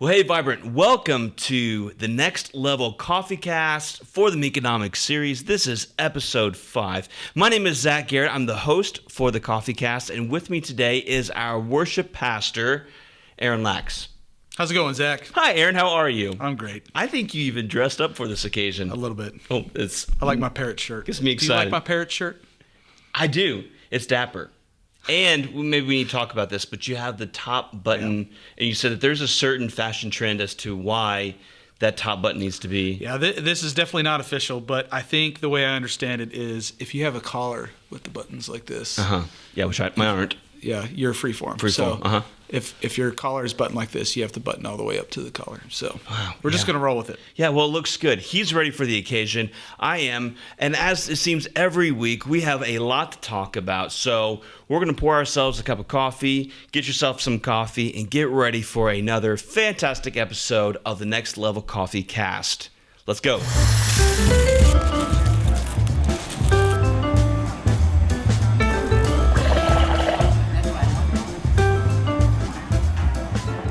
Well, hey, Vibrant, welcome to the Next Level Coffeecast for the Meekonomics series. This is episode 5. My name is Zach Garrett. I'm the host for the Coffeecast, and with me today is our worship pastor, Aaron Lax. How's it going, Zach? Hi, Aaron. How are you? I'm great. I think you even dressed up for this occasion. A little bit. Oh, I like my parrot shirt. Gets me excited. Do you like my parrot shirt? I do. It's dapper. And maybe we need to talk about this, but you have the top button, and you said that there's a certain fashion trend as to why that top button needs to be. Yeah, this is definitely not official, but I think the way I understand it is if you have a collar with the buttons like this. Yeah, which mine aren't. Yeah, you're freeform. Freeform, If your collar is buttoned like this, you have to button all the way up to the collar. So we're just going to roll with it. Yeah, well, it looks good. He's ready for the occasion. I am. And as it seems every week, we have a lot to talk about. So we're going to pour ourselves a cup of coffee, get yourself some coffee, and get ready for another fantastic episode of the Next Level Coffee Cast. Let's go.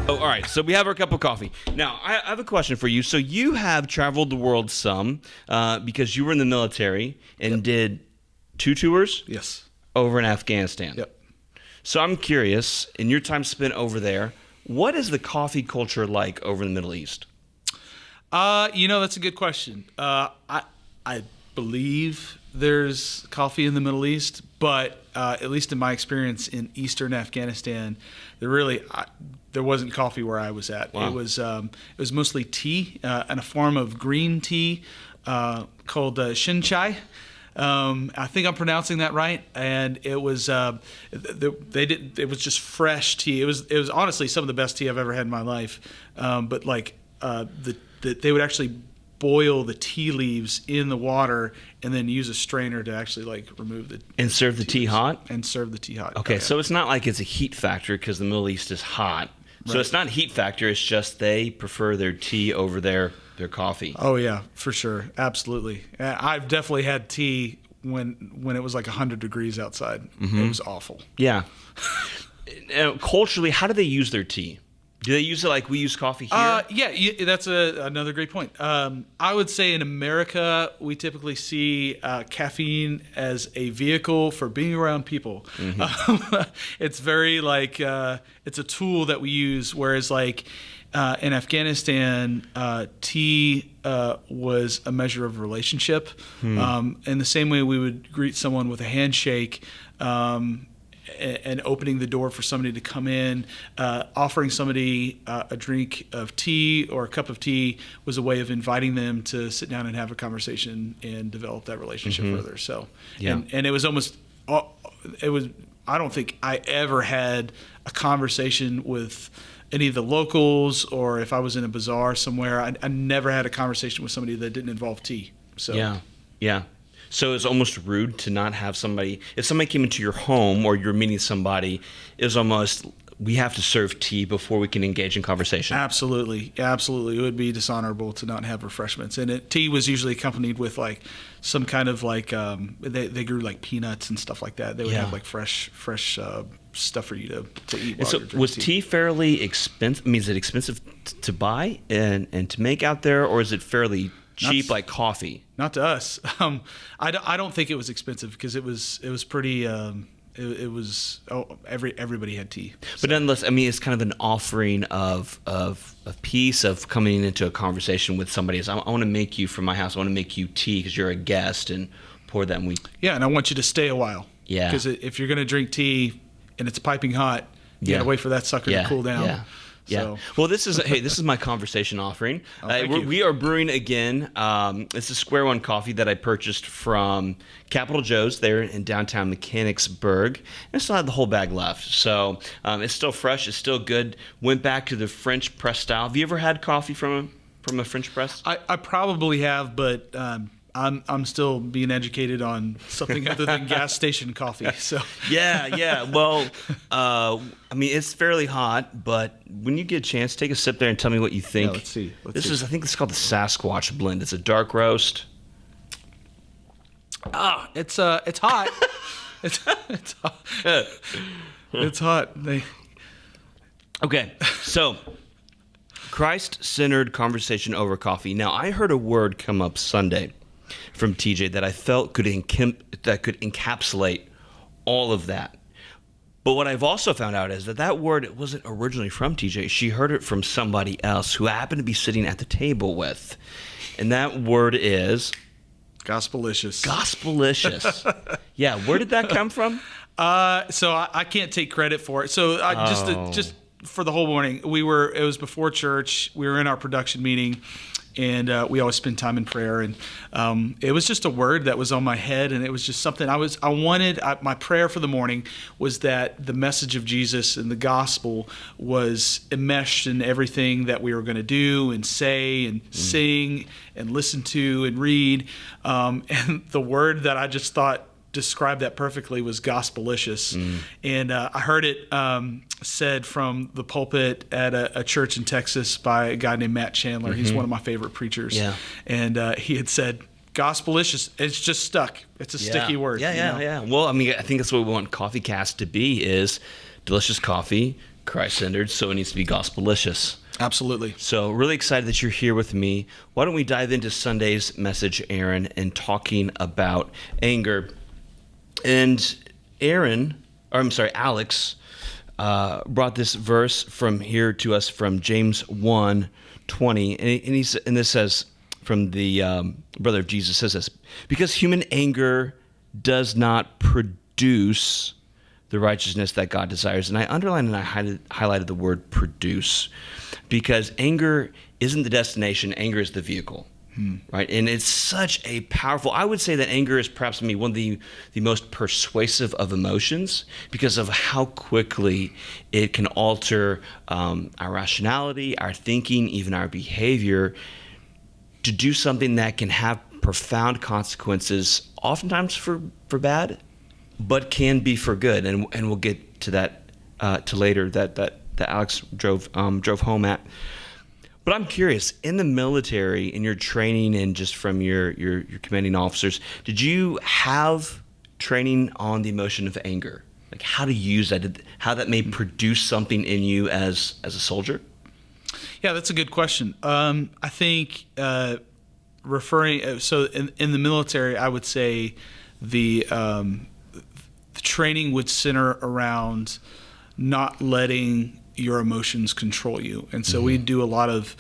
All right, so we have our cup of coffee. Now, I have a question for you. So you have traveled the world some because you were in the military and did 2 tours? Yes. Over in Afghanistan. Yep. So I'm curious, in your time spent over there, what is the coffee culture like over in the Middle East? That's a good question. I believe there's coffee in the Middle East, but at least in my experience in Eastern Afghanistan, there wasn't coffee where I was at. Wow. It was mostly tea and a form of green tea called shin chai. I think I'm pronouncing that right. And it was it was just fresh tea. It was honestly some of the best tea I've ever had in my life. But they would actually boil the tea leaves in the water and then use a strainer to actually remove the and serve the tea hot. And serve the tea hot. Okay, so it's not like it's a heat factor because the Middle East is hot. So it's not heat factor. It's just they prefer their tea over their coffee. Oh yeah, for sure, absolutely. I've definitely had tea when it was like 100 degrees outside. Mm-hmm. It was awful. Yeah. Culturally, how do they use their tea? Do they use it like we use coffee here? Yeah, that's another great point. I would say in America, we typically see caffeine as a vehicle for being around people. Mm-hmm. It's very it's a tool that we use, whereas in Afghanistan, tea was a measure of relationship. In the same way we would greet someone with a handshake, and opening the door for somebody to come in, offering somebody a drink of tea or a cup of tea was a way of inviting them to sit down and have a conversation and develop that relationship further. So, and it was I don't think I ever had a conversation with any of the locals, or if I was in a bazaar somewhere, I never had a conversation with somebody that didn't involve tea. So yeah. So it's almost rude to not have somebody. If somebody came into your home or you're meeting somebody, it was almost, we have to serve tea before we can engage in conversation. Absolutely. It would be dishonorable to not have refreshments. And tea was usually accompanied with some kind of they grew peanuts and stuff like that. They would have fresh stuff for you to eat. And so was tea fairly expensive? I mean, is it expensive to buy and to make out there, or is it fairly cheap like coffee? Not to us. I don't think it was expensive because it was pretty. Everybody had tea. So. But nonetheless, I mean, it's kind of an offering of peace, of coming into a conversation with somebody. I want to make you from my house. I want to make you tea because you're a guest and pour that. And I want you to stay a while. Yeah. Because if you're going to drink tea and it's piping hot, you got to wait for that sucker to cool down. Yeah. Yeah. Well, this is my conversation offering. We are brewing again. It's a Square One coffee that I purchased from Capital Joe's there in downtown Mechanicsburg. And I still have the whole bag left. So it's still fresh. It's still good. Went back to the French press style. Have you ever had coffee from a French press? I probably have, but I'm still being educated on something other than gas station coffee. So yeah. Well, I mean, it's fairly hot, but when you get a chance, take a sip there and tell me what you think. Yeah, let's see. I think it's called the Sasquatch blend. It's a dark roast. It's hot. it's hot. It's hot. Okay, so Christ-centered conversation over coffee. Now, I heard a word come up Sunday from TJ that I felt could encapsulate all of that. But what I've also found out is that word wasn't originally from TJ. She heard it from somebody else who happened to be sitting at the table with. And that word is... Gospelicious. Gospelicious. Yeah, where did that come from? So I can't take credit for it. So just for the whole morning, it was before church. We were in our production meeting, and we always spend time in prayer. And it was just a word that was on my head, and it was just something my prayer for the morning was that the message of Jesus and the gospel was enmeshed in everything that we were going to do and say and sing and listen to and read. And the word that I just thought described that perfectly was gospelicious. And I heard it said from the pulpit at a church in Texas by a guy named Matt Chandler. He's one of my favorite preachers. Yeah. And he had said, gospelicious. It's just stuck. It's a sticky word. Yeah. Well, I mean, I think that's what we want Coffeecast to be, is delicious coffee, Christ-centered, so it needs to be gospelicious. Absolutely. So really excited that you're here with me. Why don't we dive into Sunday's message, Aaron, and talking about anger. And Alex brought this verse from here to us from James 1:20, and this says, from the brother of Jesus says this: because human anger does not produce the righteousness that God desires. And I underlined and I highlighted the word produce, because anger isn't the destination, anger is the vehicle. Right, and it's such a powerful. I would say that anger is perhaps one of the most persuasive of emotions, because of how quickly it can alter our rationality, our thinking, even our behavior, to do something that can have profound consequences, oftentimes for bad, but can be for good. And we'll get to that to later. That Alex drove home at. But I'm curious, in the military, in your training and just from your commanding officers, did you have training on the emotion of anger? Like how to use that, how that may produce something in you as a soldier? Yeah, that's a good question. I think in the military, I would say the training would center around not letting your emotions control you. And so we do a lot of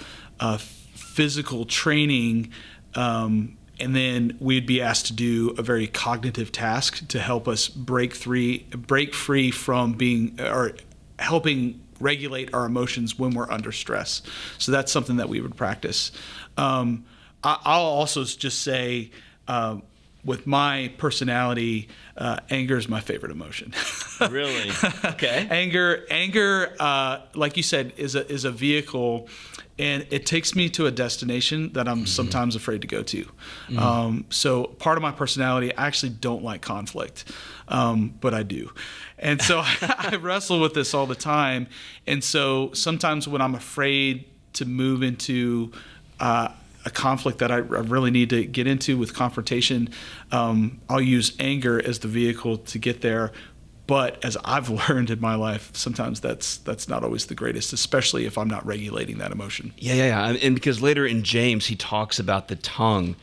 physical training, and then we'd be asked to do a very cognitive task to help us break free from helping regulate our emotions when we're under stress. So that's something that we would practice. I'll also just say, with my personality, anger is my favorite emotion. Really? Okay. Anger, like you said, is a vehicle, and it takes me to a destination that I'm sometimes afraid to go to. So part of my personality, I actually don't like conflict, but I do. And so I wrestle with this all the time. And so sometimes when I'm afraid to move into a conflict that I really need to get into with confrontation, I'll use anger as the vehicle to get there. But as I've learned in my life, sometimes that's not always the greatest, especially if I'm not regulating that emotion. Yeah. And because later in James, he talks about the tongue,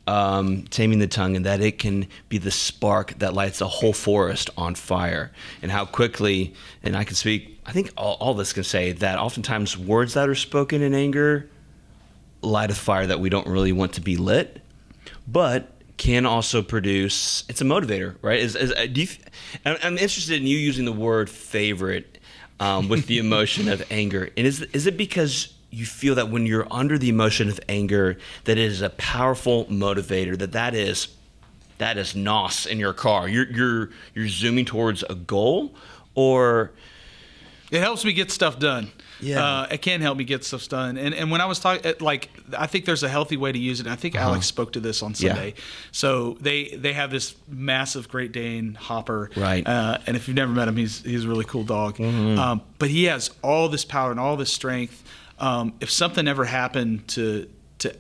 taming the tongue, and that it can be the spark that lights a whole forest on fire. And how quickly, and I can speak, I think all of us can say that oftentimes words that are spoken in anger light a fire that we don't really want to be lit, but can also produce, it's a motivator, right? I'm interested in you using the word favorite with the emotion of anger. And is it because you feel that when you're under the emotion of anger, that it is a powerful motivator, that is NOS in your car? You're zooming towards a goal, or it helps me get stuff done. Yeah. It can help me get stuff done. And when I was talking, I think there's a healthy way to use it. And I think Alex spoke to this on Sunday. Yeah. So they have this massive Great Dane Hopper. Right. And if you've never met him, he's a really cool dog. But he has all this power and all this strength. If something ever happened to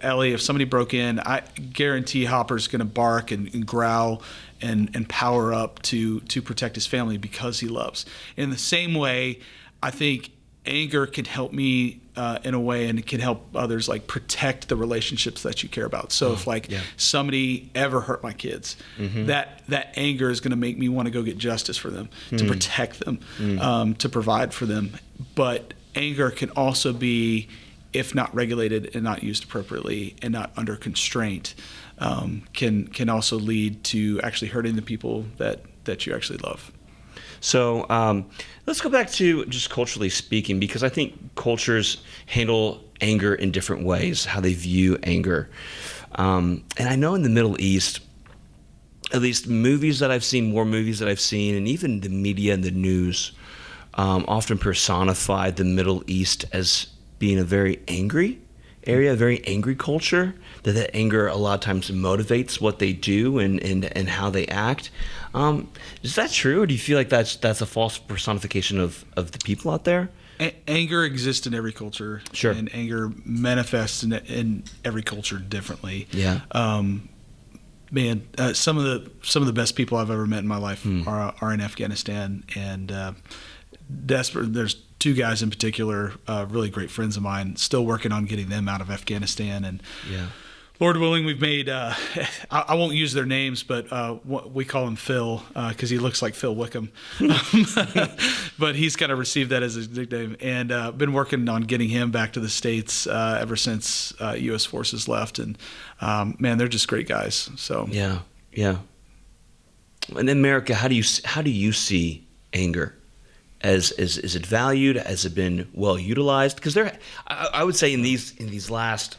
Ellie, if somebody broke in, I guarantee Hopper's going to bark and growl and power up to protect his family because he loves. In the same way, I think anger can help me in a way, and it can help others like protect the relationships that you care about. So if somebody ever hurt my kids, that anger is going to make me want to go get justice for them, to protect them, to provide for them. But anger can also be, if not regulated and not used appropriately and not under constraint, can also lead to actually hurting the people that you actually love. So let's go back to just culturally speaking, because I think cultures handle anger in different ways, how they view anger. And I know in the Middle East, at least movies that I've seen, war movies that I've seen, and even the media and the news often personify the Middle East as being a very angry area, a very angry culture, that anger a lot of times motivates what they do and how they act. Is that true, or do you feel like that's a false personification of the people out there? Anger exists in every culture. Sure. And anger manifests in every culture differently. Yeah. Some of the best people I've ever met in my life are in Afghanistan, and desperate. There's two guys in particular, really great friends of mine, still working on getting them out of Afghanistan. And Lord willing, we've made, I won't use their names, but we call him Phil because he looks like Phil Wickham. But he's kind of received that as his nickname, and been working on getting him back to the States ever since U.S. forces left. And man, they're just great guys. So yeah. And in America, how do you see anger? Is it valued? Has it been well utilized? Because I would say in these last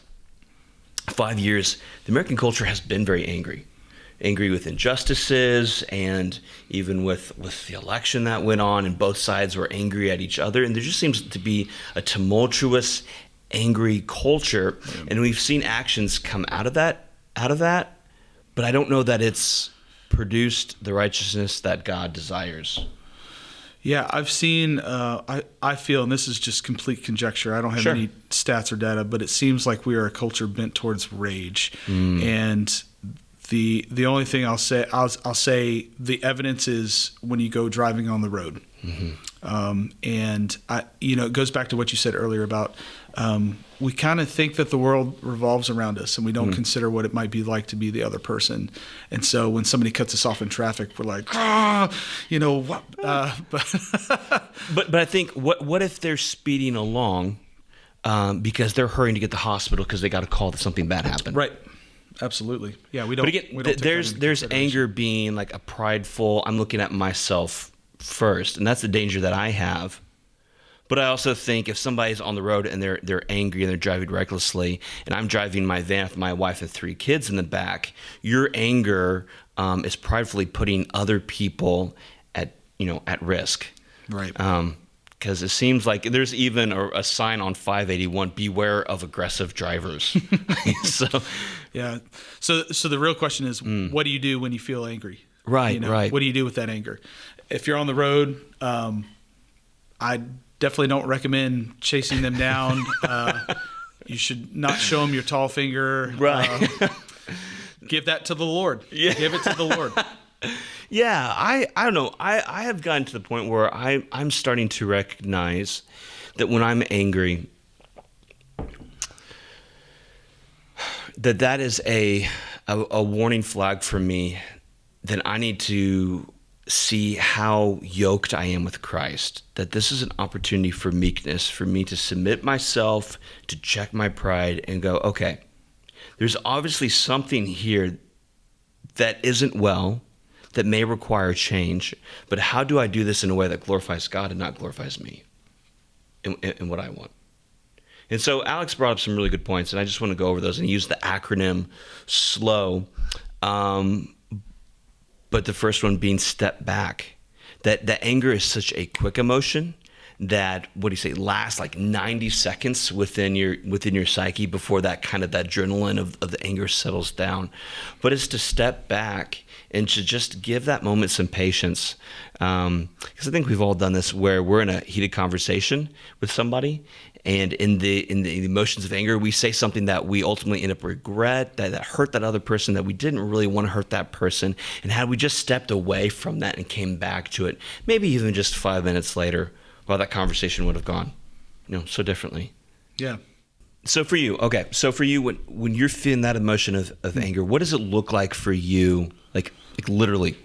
5 years, the American culture has been very angry with injustices, and even with the election that went on, and both sides were angry at each other, and there just seems to be a tumultuous, angry culture, and we've seen actions come out of that, but I don't know that it's produced the righteousness that God desires. Yeah, I've seen, I feel, and this is just complete conjecture, I don't have any stats or data, but it seems like we are a culture bent towards rage. And the only thing I'll say the evidence is when you go driving on the road. And it goes back to what you said earlier about we kind of think that the world revolves around us, and we don't consider what it might be like to be the other person. And so when somebody cuts us off in traffic, we're like, what? But I think what if they're speeding along because they're hurrying to get to the hospital because they got a call that something bad happened? Right. Absolutely. Yeah, we don't. But again, there's anger being like a prideful, I'm looking at myself first, and that's the danger that I have. But I also think if somebody's on the road and they're angry and they're driving recklessly, and I'm driving my van with my wife and 3 kids in the back, your anger is pridefully putting other people at risk. Right. Because it seems like there's even a sign on 581: "Beware of aggressive drivers." So the real question is, what do you do when you feel angry? Right. What do you do with that anger? If you're on the road, I definitely don't recommend chasing them down. You should not show them your tall finger. Right. Give that to the Lord. Yeah. Give it to the Lord. Yeah, I don't know. I have gotten to the point where I'm starting to recognize that when I'm angry, that is a warning flag for me, that I need to see how yoked I am with Christ, that this is an opportunity for meekness, for me to submit myself, to check my pride and go, okay, there's obviously something here that isn't well, that may require change, but how do I do this in a way that glorifies God and not glorifies me in what I want? And so Alex brought up some really good points, and I just want to go over those and use the acronym SLOW. But the first one being step back. That anger is such a quick emotion that, lasts like 90 seconds within your psyche before that adrenaline of the anger settles down. But it's to step back and to just give that moment some patience. Because I think we've all done this, where we're in a heated conversation with somebody, and in the emotions of anger, we say something that we ultimately end up regret, that hurt that other person, that we didn't really want to hurt that person. And had we just stepped away from that and came back to it, maybe even just 5 minutes later, well, that conversation would have gone. so differently. Yeah. So for you, when you're feeling that emotion of anger, what does it look like for you? Like literally,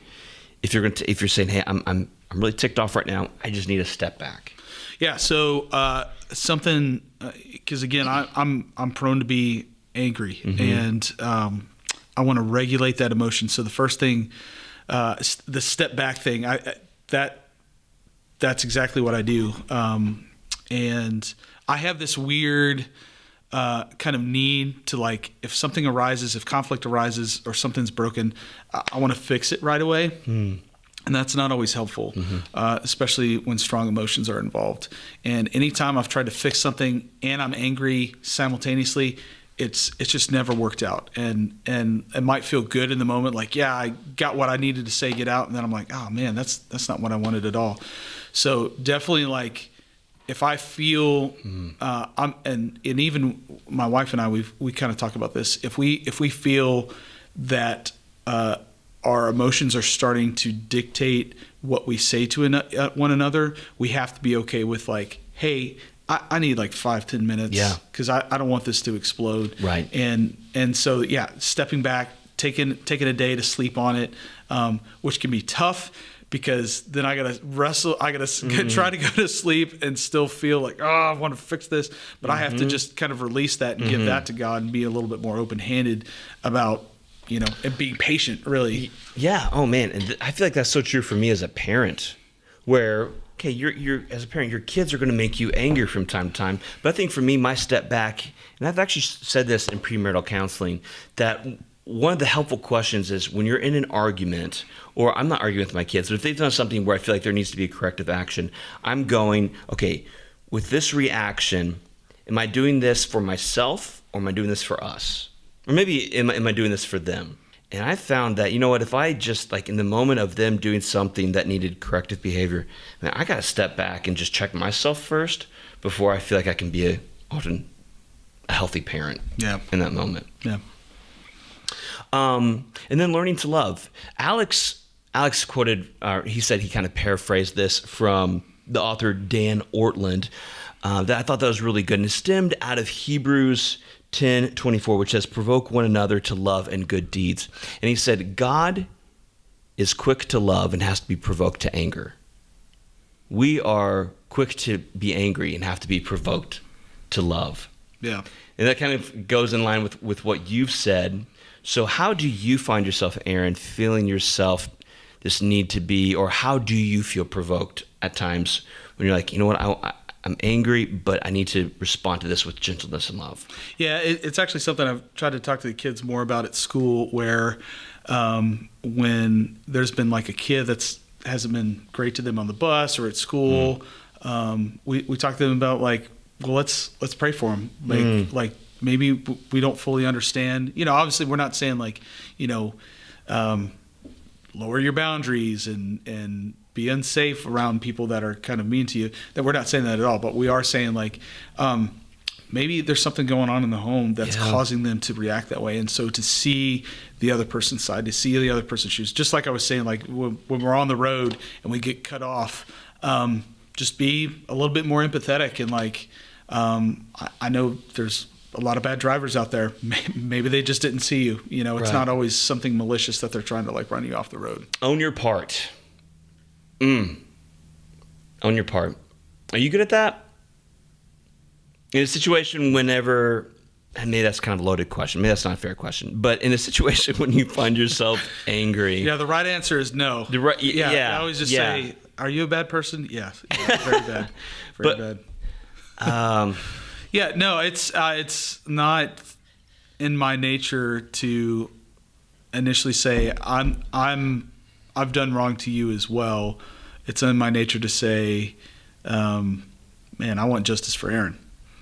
if you're saying, hey, I'm really ticked off right now, I just need to step back. Yeah. So something, because again, I'm prone to be angry, and I want to regulate that emotion. So the first thing, the step back thing, that's exactly what I do. And I have this weird kind of need to, like, if something arises, if conflict arises or something's broken, I want to fix it right away. And that's not always helpful, especially when strong emotions are involved. And anytime I've tried to fix something and I'm angry simultaneously, it's just never worked out. And it might feel good in the moment, like, yeah, I got what I needed to say, get out. And then I'm like, oh man, that's not what I wanted at all. So definitely, like, if I feel, and even my wife and I, we kind of talk about this. If we feel that our emotions are starting to dictate what we say to one another, we have to be okay with, like, hey, I need like 5-10 minutes, because I don't want this to explode. Right. And so, yeah, stepping back, taking a day to sleep on it, which can be tough, because then I gotta wrestle. I gotta try to go to sleep and still feel like, oh, I want to fix this, but I have to just kind of release that and give that to God and be a little bit more open-handed about, and being patient, really. Yeah. Oh man, and I feel like that's so true for me as a parent, where you're as a parent, your kids are going to make you angry from time to time. But I think for me, my step back, and I've actually said this in premarital counseling, that one of the helpful questions is when you're in an argument, or I'm not arguing with my kids, but if they've done something where I feel like there needs to be a corrective action, I'm going, okay, with this reaction, am I doing this for myself, or am I doing this for us? Or maybe am I doing this for them? And I found that, if I just, like, in the moment of them doing something that needed corrective behavior, man, I got to step back and just check myself first before I feel like I can be often a healthy parent in that moment. Yeah. And then learning to love. Alex quoted, he said he kind of paraphrased this from the author Dan Ortland, that I thought that was really good. And it stemmed out of Hebrews 10:24, which says, provoke one another to love and good deeds. And he said, God is quick to love and has to be provoked to anger. We are quick to be angry and have to be provoked to love. Yeah. And that kind of goes in line with what you've said. So how do you find yourself, Aaron, feeling yourself this need to be, or how do you feel provoked at times when you're like, I'm angry, but I need to respond to this with gentleness and love? Yeah, it's actually something I've tried to talk to the kids more about at school, where when there's been like a kid that's hasn't been great to them on the bus or at school, we talk to them about, like, well, let's pray for them. Like maybe we don't fully understand. Obviously we're not saying, like, lower your boundaries and be unsafe around people that are kind of mean to you. That we're not saying that at all, but we are saying, like, maybe there's something going on in the home that's causing them to react that way. And so to see the other person's side, to see the other person's shoes, just like I was saying, like when we're on the road and we get cut off, just be a little bit more empathetic. And, like, I know there's a lot of bad drivers out there. Maybe they just didn't see you. It's not always something malicious that they're trying to, like, run you off the road. Own your part. Own your part. Are you good at that? In a situation whenever, and maybe that's kind of a loaded question. Maybe that's not a fair question. But in a situation when you find yourself angry. Yeah, the right answer is no. I always just say, are you a bad person? Yeah, very bad. Very bad. Yeah, no, it's not in my nature to initially say I've done wrong to you as well. It's in my nature to say, man, I want justice for Aaron.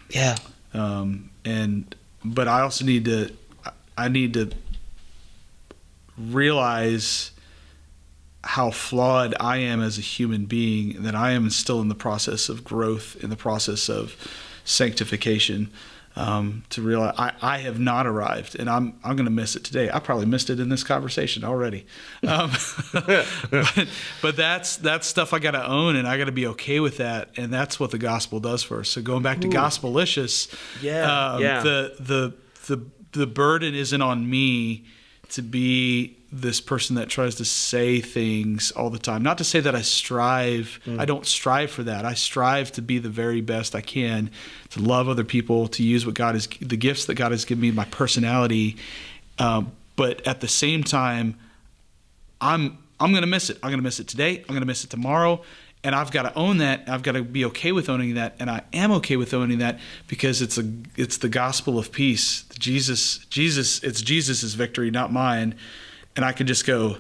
Yeah. But I also need to realize how flawed I am as a human being, and that I am still in the process of growth, in the process of sanctification. to realize I have not arrived, and I'm going to miss it today. I probably missed it in this conversation already. But that's stuff I got to own, and I got to be okay with that. And that's what the gospel does for us. So going back to Gospelicious, the burden isn't on me to be this person that tries to say things all the time. Not to say that I strive. I don't strive for that. I strive to be the very best I can, to love other people, to use the gifts that God has given me, my personality. But at the same time, I'm going to miss it. I'm going to miss it today. I'm going to miss it tomorrow. And I've got to own that. I've got to be okay with owning that. And I am okay with owning that because it's the gospel of peace. Jesus, it's Jesus's victory, not mine. And I could just go,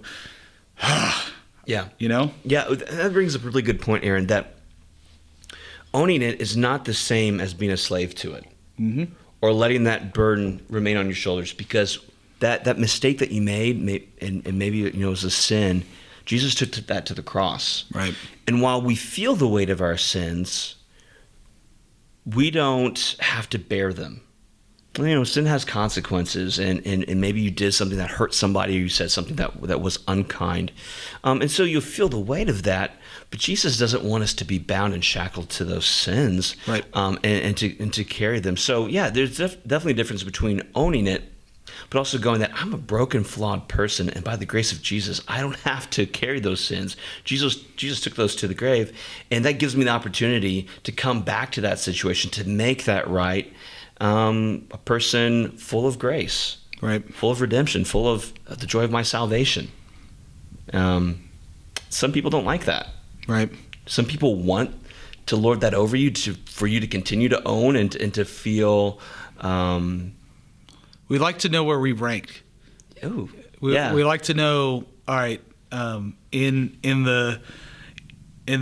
yeah. You know? Yeah, that brings up a really good point, Aaron, that owning it is not the same as being a slave to it, or letting that burden remain on your shoulders, because that mistake that you made, and maybe it was a sin, Jesus took that to the cross. Right. And while we feel the weight of our sins, we don't have to bear them. Sin has consequences, and maybe you did something that hurt somebody, or you said something that was unkind. And so you'll feel the weight of that, but Jesus doesn't want us to be bound and shackled to those sins, right? And to carry them. So yeah, there's definitely a difference between owning it, but also going that I'm a broken, flawed person, and by the grace of Jesus, I don't have to carry those sins. Jesus took those to the grave, and that gives me the opportunity to come back to that situation, to make that right. A person full of grace, right? Full of redemption, full of the joy of my salvation. Some people don't like that, right? Some people want to lord that over you, for you to continue to own and to feel. We like to know where we rank. Oh, we like to know. All right, in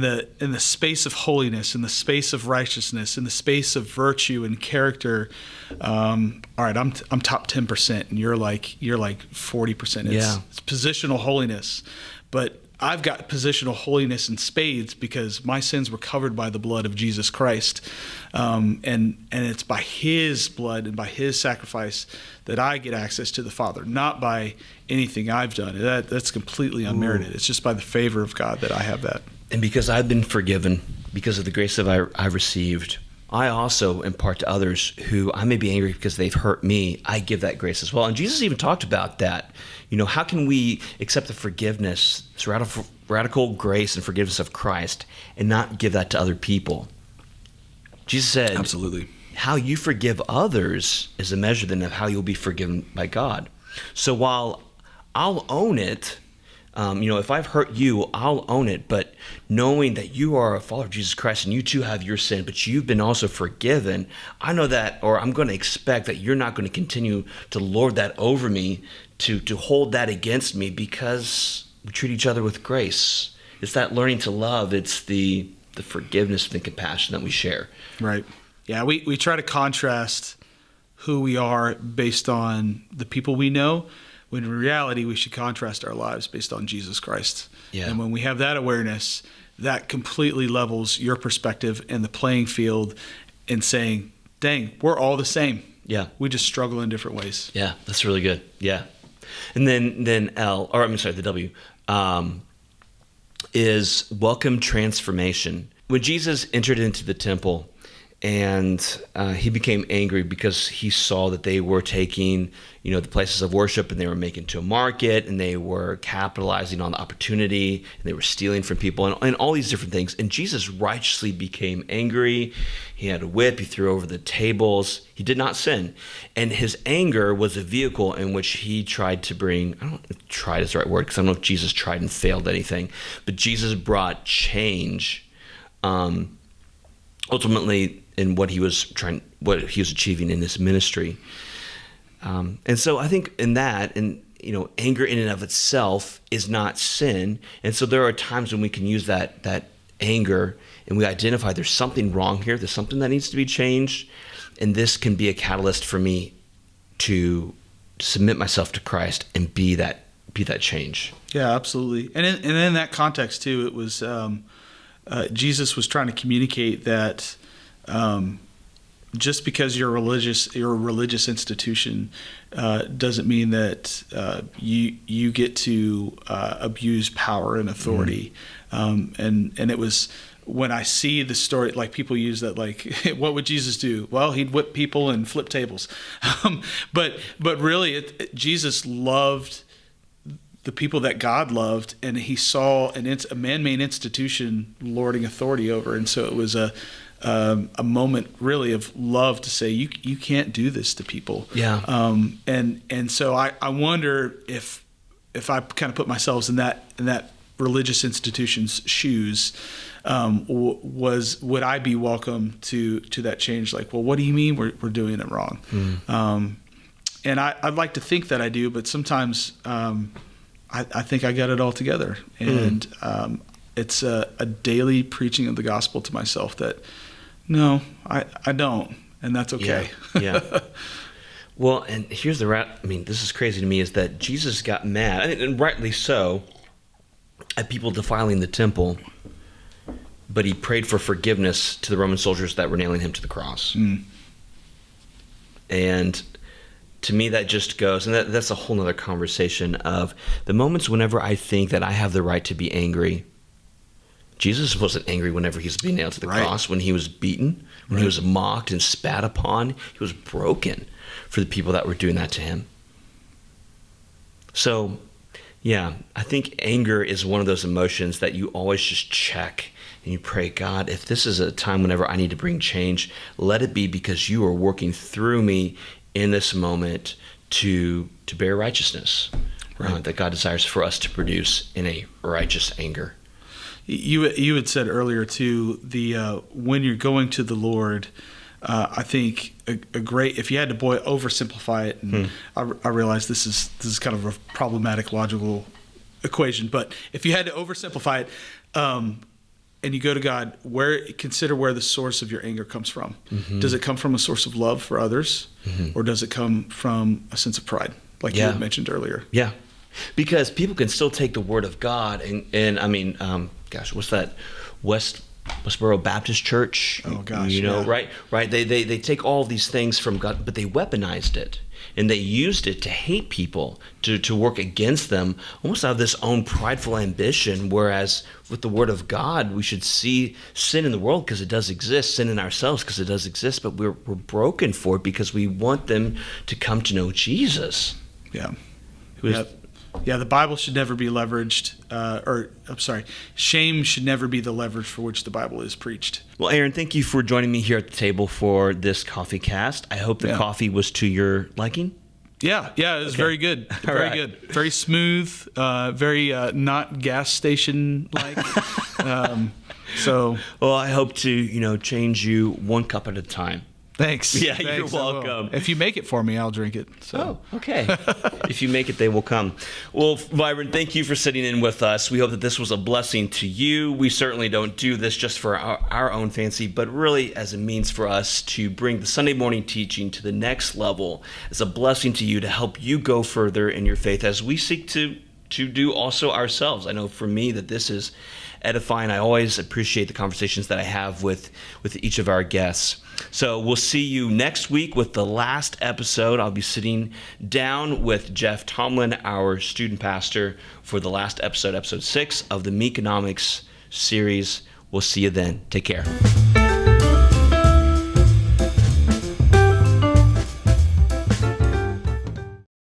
the space of holiness, in the space of righteousness, in the space of virtue and character, all right, I'm top 10%, and you're like 40%. It's positional holiness, but I've got positional holiness in spades because my sins were covered by the blood of Jesus Christ, and it's by His blood and by His sacrifice that I get access to the Father, not by anything I've done. That's completely unmerited. It's just by the favor of God that I have that. And because I've been forgiven, because of the grace that I've received, I also impart to others who I may be angry because they've hurt me. I give that grace as well. And Jesus even talked about that. How can we accept the forgiveness, this radical grace and forgiveness of Christ, and not give that to other people? Jesus said, absolutely, how you forgive others is a measure then of how you'll be forgiven by God. So while I'll own it, if I've hurt you, I'll own it. But knowing that you are a follower of Jesus Christ and you too have your sin, but you've been also forgiven, I know that, or I'm going to expect that you're not going to continue to lord that over me, to hold that against me, because we treat each other with grace. It's that learning to love. It's the forgiveness and the compassion that we share. Right. Yeah, we try to contrast who we are based on the people we know, when in reality we should contrast our lives based on Jesus Christ. Yeah. And when we have that awareness, that completely levels your perspective and the playing field, and saying, dang, we're all the same. Yeah. We just struggle in different ways. Yeah, that's really good. Yeah. And then the W, is welcome transformation. When Jesus entered into the temple, and he became angry because he saw that they were taking, the places of worship, and they were making it to a market, and they were capitalizing on the opportunity, and they were stealing from people, and all these different things. And Jesus righteously became angry. He had a whip. He threw over the tables. He did not sin. And his anger was a vehicle in which he tried to bring, I don't know if tried is the right word, because I don't know if Jesus tried and failed anything, but Jesus brought change, ultimately, in what he was achieving in his ministry. And so I think in that, anger in and of itself is not sin. And so there are times when we can use that anger, and we identify there's something wrong here, there's something that needs to be changed, and this can be a catalyst for me to submit myself to Christ and be that change. Yeah, absolutely. And in that context too, it was Jesus was trying to communicate that just because you're a religious institution doesn't mean that you get to abuse power and authority. And it was when I see the story, like people use that, like, what would Jesus do? Well, he'd whip people and flip tables. But really, Jesus loved the people that God loved, and he saw a man-made institution lording authority over. And so it was a moment really of love to say, you can't do this to people. Yeah. And so I wonder if I kind of put myself in that religious institution's shoes, would I be welcome to that change? Like, well, what do you mean we're doing it wrong? And I'd like to think that I do, but sometimes I think I got it all together. And it's a daily preaching of the gospel to myself that, no, I don't, and that's okay. Yeah. Well, and here's this is crazy to me, is that Jesus got mad, and rightly so, at people defiling the temple, but he prayed for forgiveness to the Roman soldiers that were nailing him to the cross. And to me, that just goes, and that's a whole nother conversation of the moments whenever I think that I have the right to be angry. Jesus wasn't angry whenever he was being nailed to the cross, when he was beaten, when he was mocked and spat upon. He was broken for the people that were doing that to him. So, yeah, I think anger is one of those emotions that you always just check and you pray, God, if this is a time whenever I need to bring change, let it be because you are working through me in this moment to bear righteousness that God desires for us to produce in a righteous anger. You had said earlier too, when you're going to the Lord, I think a great, if you had to oversimplify it, and I realize this is kind of a problematic logical equation, but if you had to oversimplify it, and you go to God, consider where the source of your anger comes from. Does it come from a source of love for others, or does it come from a sense of pride, like you had mentioned earlier? Yeah, because people can still take the word of God and I mean, what's that? Westboro Baptist Church. Oh gosh, right. They take all these things from God, but they weaponized it and they used it to hate people, to work against them, almost out of this own prideful ambition. Whereas with the Word of God, we should see sin in the world because it does exist, sin in ourselves because it does exist, but we're broken for it because we want them to come to know Jesus. Yeah. Yeah, the Bible should never be leveraged, shame should never be the leverage for which the Bible is preached. Well, Aaron, thank you for joining me here at the table for this Coffeecast. I hope the coffee was to your liking. Yeah, it was very good. Very good. Very smooth, very not gas station-like. Well, I hope to, change you one cup at a time. Thanks. Yeah, you're welcome. If you make it for me, I'll drink it. So. Oh, okay. If you make it, they will come. Well, Byron, thank you for sitting in with us. We hope that this was a blessing to you. We certainly don't do this just for our own fancy, but really as a means for us to bring the Sunday morning teaching to the next level, as a blessing to you to help you go further in your faith as we seek to do also ourselves. I know for me that this is edifying. I always appreciate the conversations that I have with each of our guests. So we'll see you next week with the last episode. I'll be sitting down with Jeff Tomlin, our student pastor, for the last episode 6 of the Meekonomics series. We'll see you then. Take care.